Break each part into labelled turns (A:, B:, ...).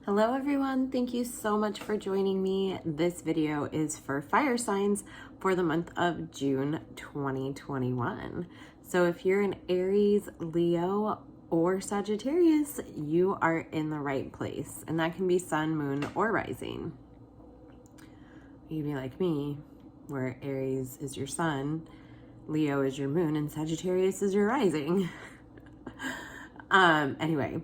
A: Hello everyone, thank you so much for joining me. This video is for fire signs for the month of June 2021. So if you're an Aries, Leo, or Sagittarius, you are in the right place. And that can be sun, moon, or rising. You'd be like me, where Aries is your sun, Leo is your moon, and Sagittarius is your rising. Anyway.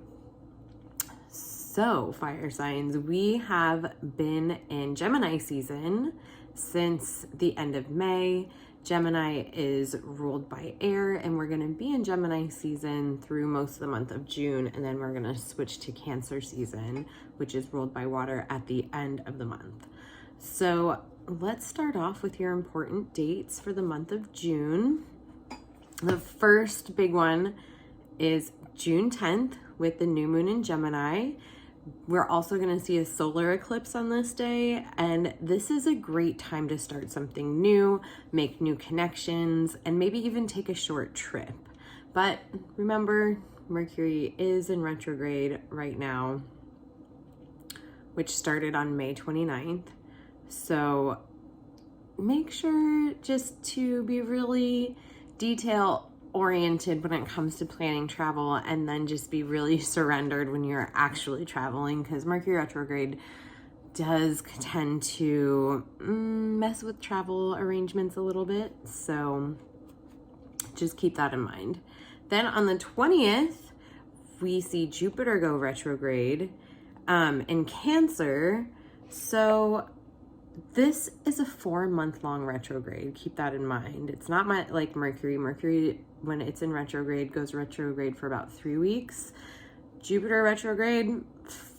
A: So fire signs, we have been in Gemini season since the end of May. Gemini is ruled by air, and we're going to be in Gemini season through most of the month of June, and then we're going to switch to Cancer season, which is ruled by water at the end of the month. So let's start off with your important dates for the month of June. The first big one is June 10th with the new moon in Gemini. We're also going to see a solar eclipse on this day, and this is a great time to start something new, make new connections, and maybe even take a short trip. But remember, Mercury is in retrograde right now, which started on May 29th. So make sure just to be really detail-oriented when it comes to planning travel, and then just be really surrendered when you're actually traveling, because Mercury retrograde does tend to mess with travel arrangements a little bit. So just keep that in mind. Then on the 20th, we see Jupiter go retrograde in Cancer. So this is a 4-month-long retrograde. Keep that in mind. It's not like Mercury. Mercury, when it's in retrograde, goes retrograde for about 3 weeks. Jupiter retrograde,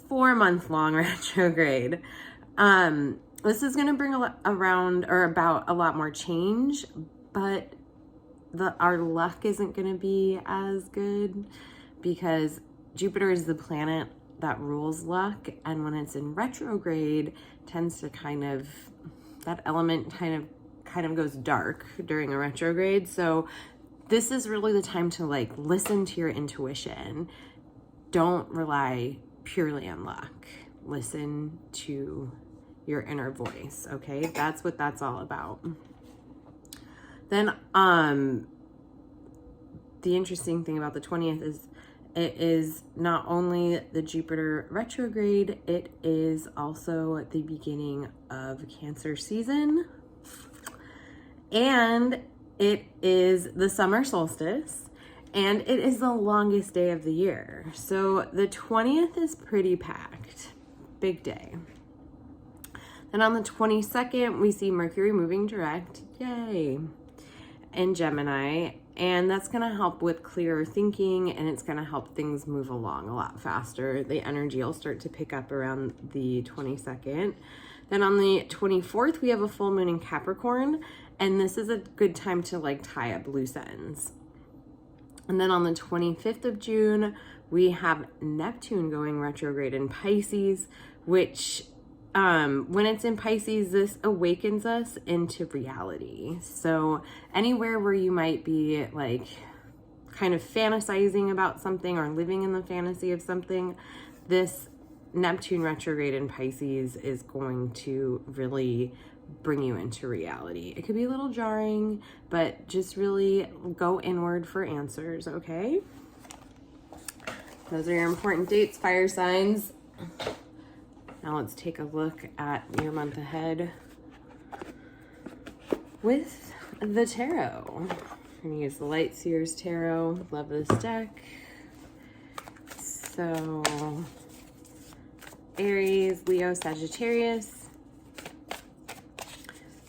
A: 4-month-long retrograde. This is going to bring about a lot more change, but our luck isn't going to be as good, because Jupiter is the planet that rules luck, and when it's in retrograde, tends to that element kind of goes dark during a retrograde. So this is really the time to listen to your intuition. Don't rely purely on luck. Listen to your inner voice, okay? That's what that's all about. Then the interesting thing about the 20th is it is not only the Jupiter retrograde, it is also the beginning of Cancer season. And it is the summer solstice, and it is the longest day of the year. So the 20th is pretty packed. Big day. Then on the 22nd, we see Mercury moving direct, yay, in Gemini. And that's going to help with clearer thinking, and it's going to help things move along a lot faster. The energy will start to pick up around the 22nd. Then on the 24th, we have a full moon in Capricorn, and this is a good time to tie up loose ends. And then on the 25th of June, we have Neptune going retrograde in Pisces, which when it's in Pisces, this awakens us into reality. So anywhere where you might be kind of fantasizing about something or living in the fantasy of something, this Neptune retrograde in Pisces is going to really bring you into reality. It could be a little jarring, but just really go inward for answers, okay? Those are your important dates, fire signs. Now let's take a look at your month ahead with the tarot. I'm going to use the Light Seers Tarot. Love this deck. So, Aries, Leo, Sagittarius.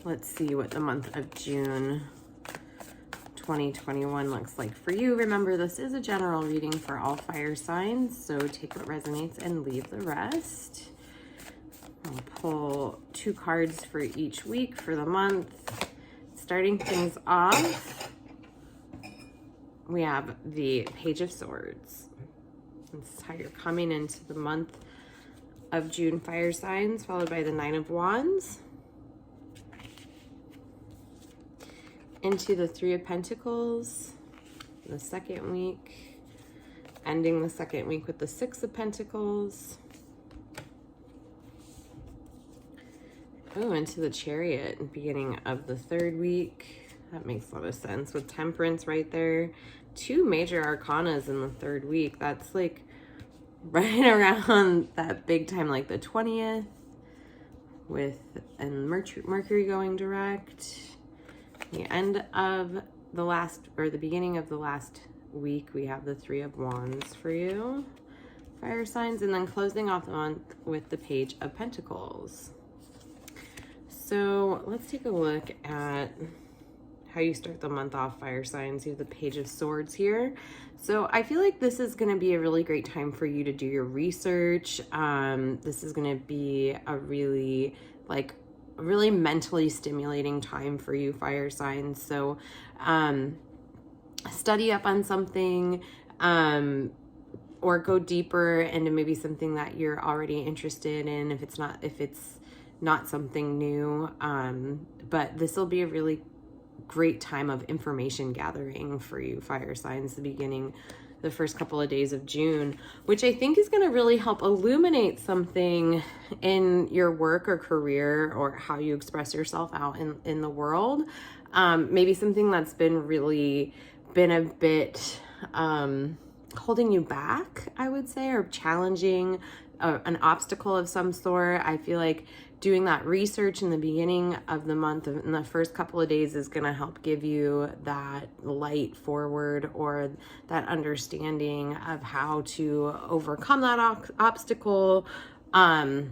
A: Let's see what the month of June 2021 looks like for you. Remember, this is a general reading for all fire signs, so take what resonates and leave the rest. I'll pull 2 cards for each week for the month. Starting things off, we have the Page of Swords. This is how you're coming into the month of June fire signs, followed by the 9 of Wands. Into the 3 of Pentacles, the second week. Ending the second week with the 6 of Pentacles. Oh, into the Chariot, beginning of the 3rd week. That makes a lot of sense with Temperance right there. 2 major arcanas in the 3rd week. That's like right around that big time, like the 20th, and Mercury going direct. The end of the last, or the beginning of the last week, we have the 3 of Wands for you, fire signs, and then closing off the month with the Page of Pentacles. So let's take a look at how you start the month off, fire signs. You have the Page of Swords here. So I feel like this is going to be a really great time for you to do your research. This is going to be a really mentally stimulating time for you, fire signs. So study up on something, or go deeper into maybe something that you're already interested in, if it's not something new. But this will be a really great time of information gathering for you, fire signs, the first couple of days of June, which I think is going to really help illuminate something in your work or career, or how you express yourself out in the world. Maybe something that's been a bit holding you back, I would say, or challenging, an obstacle of some sort. I feel like doing that research in the beginning of the month, in the first couple of days, is going to help give you that light forward, or that understanding of how to overcome that obstacle. But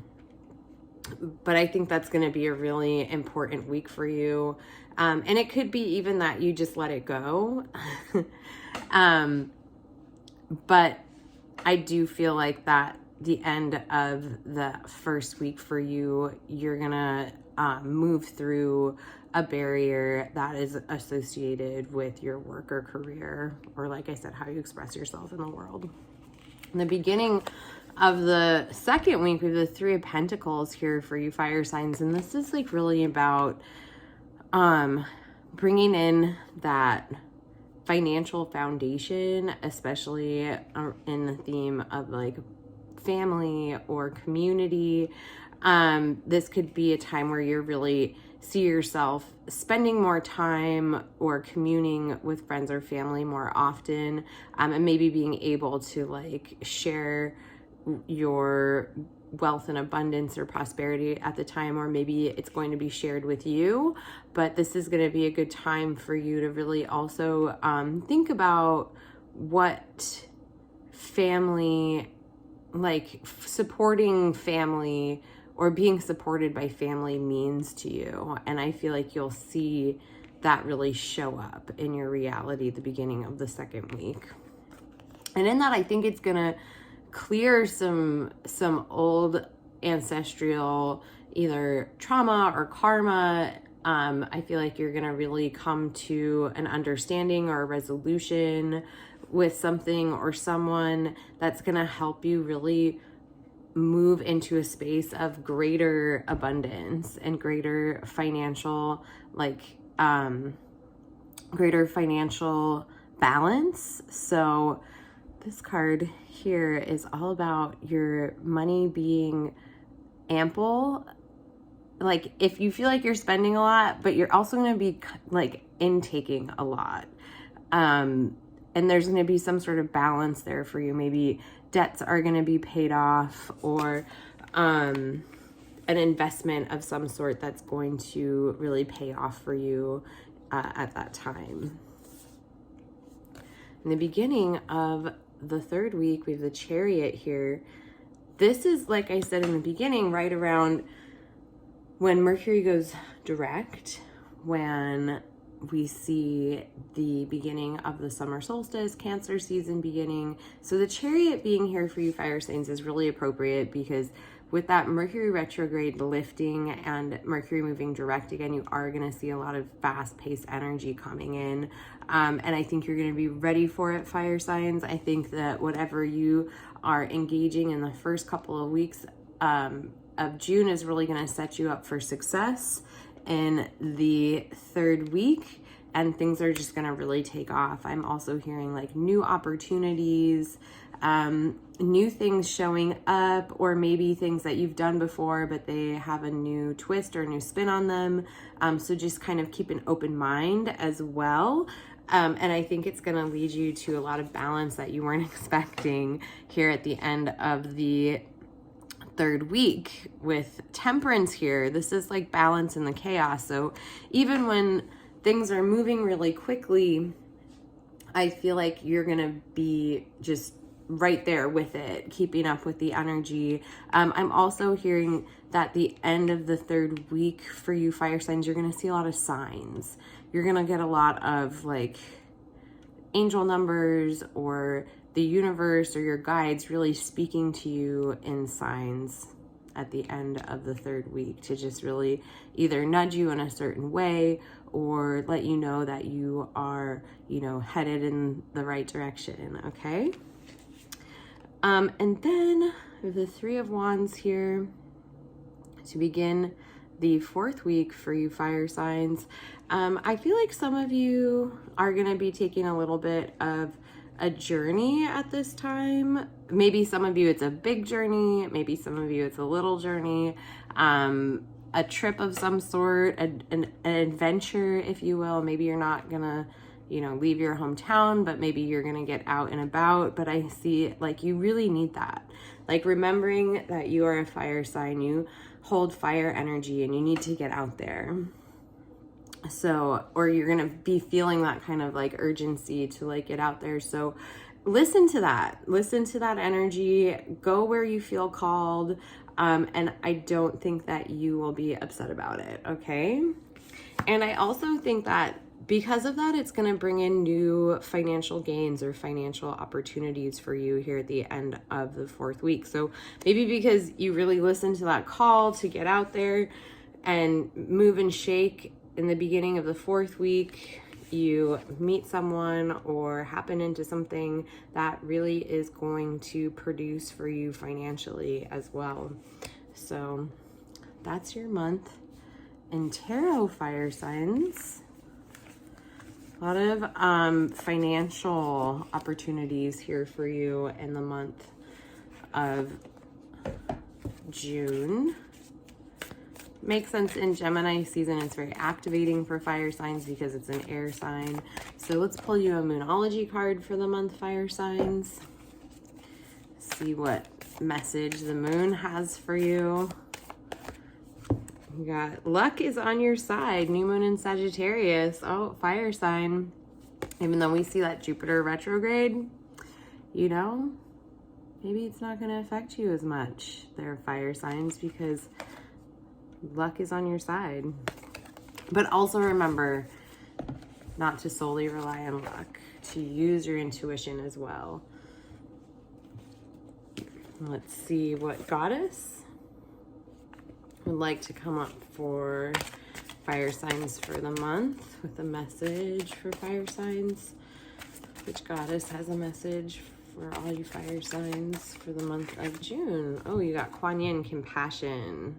A: I think that's going to be a really important week for you. And it could be even that you just let it go. But I do feel like that the end of the first week for you, you're gonna move through a barrier that is associated with your work or career, or like I said, how you express yourself in the world. In the beginning of the 2nd week, we have the 3 of Pentacles here for you, fire signs, and this is like really about bringing in that financial foundation, especially in the theme of like family or community. This could be a time where you really see yourself spending more time or communing with friends or family more often, and maybe being able to like share your wealth and abundance or prosperity at the time, or maybe it's going to be shared with you. But this is going to be a good time for you to really also think about what family, like supporting family or being supported by family, means to you. And I feel like you'll see that really show up in your reality at the beginning of the 2nd week. And in that, I think it's gonna clear some old ancestral either trauma or karma. I feel like you're gonna really come to an understanding or a resolution with something or someone that's gonna help you really move into a space of greater abundance and greater financial balance. So this card here is all about your money being ample. Like if you feel like you're spending a lot, but you're also going to be like intaking a lot. And there's going to be some sort of balance there for you. Maybe debts are going to be paid off, or an investment of some sort that's going to really pay off for you at that time. In the beginning of the 3rd week, we have the Chariot here. This is, like I said in the beginning, right around when Mercury goes direct, when we see the beginning of the summer solstice, Cancer season beginning. So the Chariot being here for you, fire signs, is really appropriate, because with that Mercury retrograde lifting and Mercury moving direct again, you are going to see a lot of fast-paced energy coming in. And I think you're going to be ready for it, fire signs. I think that whatever you are engaging in the first couple of weeks of June is really going to set you up for success in the 3rd week, and things are just going to really take off. I'm also hearing like new opportunities, new things showing up, or maybe things that you've done before, but they have a new twist or a new spin on them. So just kind of keep an open mind as well. And I think it's going to lead you to a lot of balance that you weren't expecting here at the end of the third week with Temperance here. This is like balance in the chaos. So even when things are moving really quickly, I feel like you're going to be just right there with it, keeping up with the energy. I'm also hearing that the end of the third week for you fire signs, you're going to see a lot of signs. You're going to get a lot of like angel numbers or the universe or your guides really speaking to you in signs at the end of the third week to just really either nudge you in a certain way or let you know that you are, headed in the right direction, okay? And then the Three of Wands here to begin the fourth week for you fire signs. I feel like some of you are going to be taking a little bit of a journey at this time. Maybe some of you it's a big journey, maybe some of you it's a little journey, a trip of some sort, an adventure, if you will. Maybe you're not gonna leave your hometown, but maybe you're gonna get out and about. But I see like you really need that, like remembering that you are a fire sign, you hold fire energy, and you need to get out there. So, or you're going to be feeling that kind of like urgency to like get out there. So listen to that energy, go where you feel called. And I don't think that you will be upset about it. Okay. And I also think that because of that, it's going to bring in new financial gains or financial opportunities for you here at the end of the fourth week. So maybe because you really listen to that call to get out there and move and shake in the beginning of the fourth week, you meet someone or happen into something that really is going to produce for you financially as well. So that's your month in tarot, fire signs. A lot of financial opportunities here for you in the month of June. Makes sense in Gemini season. It's very activating for fire signs because it's an air sign. So let's pull you a Moonology card for the month, fire signs. See what message the moon has for you. You got luck is on your side. New moon in Sagittarius. Oh, fire sign. Even though we see that Jupiter retrograde, maybe it's not going to affect you as much. They're fire signs because luck is on your side. But also remember not to solely rely on luck, to use your intuition as well. Let's see what goddess would like to come up for fire signs for the month with a message for fire signs. Which goddess has a message for all you fire signs for the month of June? Oh, you got Kuan Yin, compassion.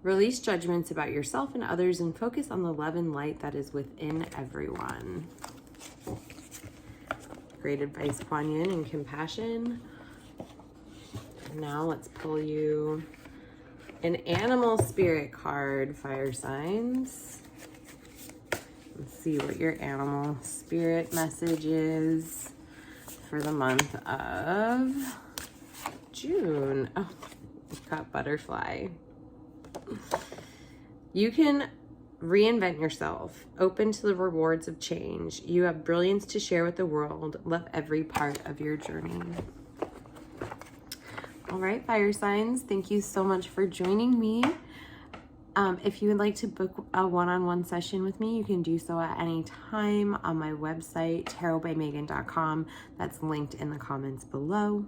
A: Release judgments about yourself and others and focus on the love and light that is within everyone. Great advice, Kuan Yin, and compassion. Now let's pull you an animal spirit card, fire signs. Let's see what your animal spirit message is for the month of June. Oh, we've got butterfly. You can reinvent yourself, open to the rewards of change. You have brilliance to share with the world. Love every part of your journey. All right, fire signs, thank you so much for joining me. If you would like to book a one-on-one session with me, you can do so at any time on my website, tarotbymegan.com. That's linked in the comments below.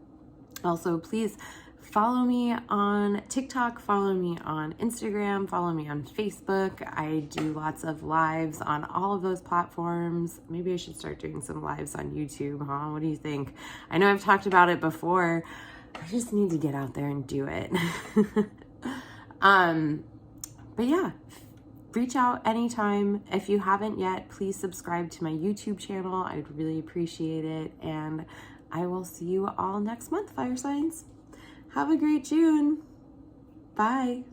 A: Also, please follow me on TikTok, follow me on Instagram, follow me on Facebook. I do lots of lives on all of those platforms. Maybe I should start doing some lives on YouTube, huh? What do you think? I know I've talked about it before. I just need to get out there and do it. But yeah, reach out anytime. If you haven't yet, please subscribe to my YouTube channel. I'd really appreciate it. And I will see you all next month, fire signs. Have a great June. Bye.